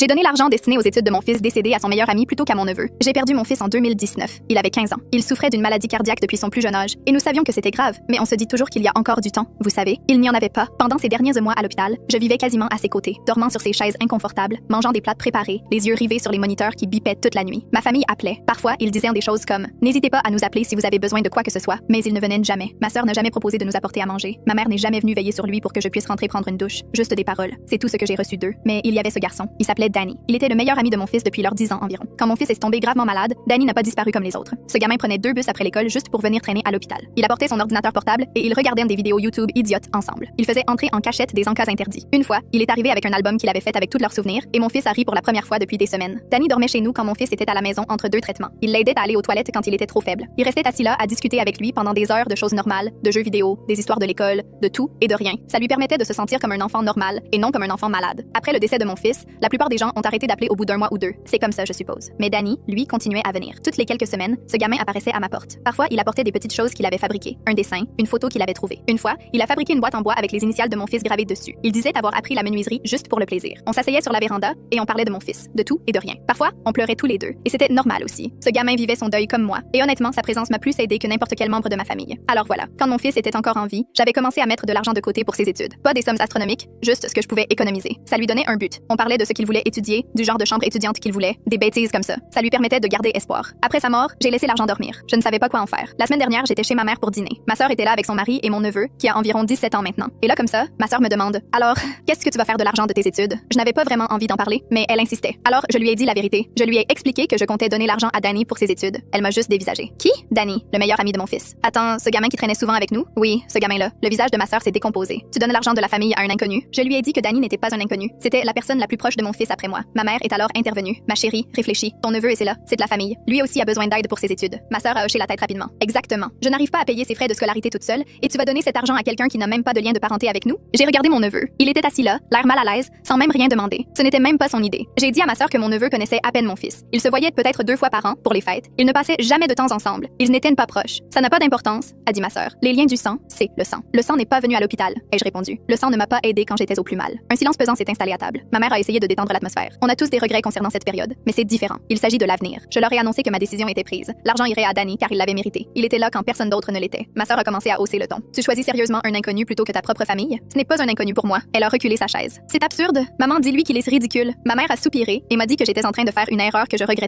J'ai donné l'argent destiné aux études de mon fils décédé à son meilleur ami plutôt qu'à mon neveu. J'ai perdu mon fils en 2019. Il avait 15 ans. Il souffrait d'une maladie cardiaque depuis son plus jeune âge. Et nous savions que c'était grave, mais on se dit toujours qu'il y a encore du temps. Vous savez, il n'y en avait pas. Pendant ces derniers mois à l'hôpital, je vivais quasiment à ses côtés, dormant sur ses chaises inconfortables, mangeant des plats préparés, les yeux rivés sur les moniteurs qui bipaient toute la nuit. Ma famille appelait. Parfois, ils disaient des choses comme « N'hésitez pas à nous appeler si vous avez besoin de quoi que ce soit », mais ils ne venaient jamais. Ma sœur n'a jamais proposé de nous apporter à manger. Ma mère n'est jamais venue veiller sur lui pour que je puisse rentrer prendre une douche. Juste des paroles. C'est tout ce que j'ai reçu d'eux. Mais il y avait ce garçon. Il s'appelait Danny. Il était le meilleur ami de mon fils depuis leurs 10 ans environ. Quand mon fils est tombé gravement malade, Danny n'a pas disparu comme les autres. Ce gamin prenait 2 bus après l'école juste pour venir traîner à l'hôpital. Il apportait son ordinateur portable et ils regardaient des vidéos YouTube idiotes ensemble. Ils faisaient entrer en cachette des encas interdits. Une fois, il est arrivé avec un album qu'il avait fait avec tous leurs souvenirs et mon fils a ri pour la première fois depuis des semaines. Danny dormait chez nous quand mon fils était à la maison entre 2 traitements. Il l'aidait à aller aux toilettes quand il était trop faible. Il restait assis là à discuter avec lui pendant des heures de choses normales, de jeux vidéo, des histoires de l'école, de tout et de rien. Ça lui permettait de se sentir comme un enfant normal et non comme un enfant malade. Après le décès de mon fils, la plupart des gens ont arrêté d'appeler au bout d'un mois ou 2. C'est comme ça, je suppose. Mais Danny, lui, continuait à venir. Toutes les quelques semaines, ce gamin apparaissait à ma porte. Parfois, il apportait des petites choses qu'il avait fabriquées, un dessin, une photo qu'il avait trouvée. Une fois, il a fabriqué une boîte en bois avec les initiales de mon fils gravées dessus. Il disait avoir appris la menuiserie juste pour le plaisir. On s'asseyait sur la véranda et on parlait de mon fils, de tout et de rien. Parfois, on pleurait tous les deux et c'était normal aussi. Ce gamin vivait son deuil comme moi et honnêtement, sa présence m'a plus aidé que n'importe quel membre de ma famille. Alors voilà, quand mon fils était encore en vie, j'avais commencé à mettre de l'argent de côté pour ses études. Pas des sommes astronomiques, juste ce que je pouvais économiser. Ça lui donnait un but. On parlait de ce qu'il voulait étudier, du genre de chambre étudiante qu'il voulait, des bêtises comme ça. Ça lui permettait de garder espoir. Après sa mort, j'ai laissé l'argent dormir. Je ne savais pas quoi en faire. La semaine dernière, j'étais chez ma mère pour dîner. Ma sœur était là avec son mari et mon neveu, qui a environ 17 ans maintenant. Et là comme ça, ma sœur me demande alors, qu'est-ce que tu vas faire de l'argent de tes études? Je n'avais pas vraiment envie d'en parler, mais elle insistait. Alors, je lui ai dit la vérité. Je lui ai expliqué que je comptais donner l'argent à Danny pour ses études. Elle m'a juste dévisagé. Qui? Danny, le meilleur ami de mon fils. Attends, ce gamin qui traînait souvent avec nous? Oui, ce gamin-là. Le visage de ma sœur s'est décomposé. Tu donnes l'argent de la famille à un inconnu? Je lui ai dit que Danny n'était pas un inconnu. C'était la personne la plus proche de mon fils après moi. Ma mère est alors intervenue. Ma chérie, réfléchis. Ton neveu est là. C'est de la famille. Lui aussi a besoin d'aide pour ses études. Ma sœur a hoché la tête rapidement. Exactement. Je n'arrive pas à payer ses frais de scolarité toute seule et tu vas donner cet argent à quelqu'un qui n'a même pas de lien de parenté avec nous? J'ai regardé mon neveu. Il était assis là, l'air mal à l'aise, sans même rien demander. Ce n'était même pas son idée. J'ai dit à ma sœur que mon neveu connaissait à peine mon fils. Ils se voyaient peut-être 2 fois par an pour les fêtes. Ils ne passaient jamais de temps ensemble. Ils n'étaient pas proches. Ça n'a pas d'importance, a dit ma sœur. Les liens du sang, c'est le sang. Le sang n'est pas venu à l'hôpital, ai-je répondu. Le sang ne m'a pas aidé quand j'étais au plus mal. Un silence pesant s'est installé à table. Ma mère a essayé de détendre l'atmosphère. On a tous des regrets concernant cette période, mais c'est différent. Il s'agit de l'avenir. Je leur ai annoncé que ma décision était prise. L'argent irait à Danny car il l'avait mérité. Il était là quand personne d'autre ne l'était. Ma sœur a commencé à hausser le ton. Tu choisis sérieusement un inconnu plutôt que ta propre famille? Ce n'est pas un inconnu pour moi. Elle a reculé sa chaise. C'est absurde. Maman, dis-lui qu'il est ridicule. Ma mère a soupiré et m'a dit que j'étais en train de faire une erreur que je regretterais.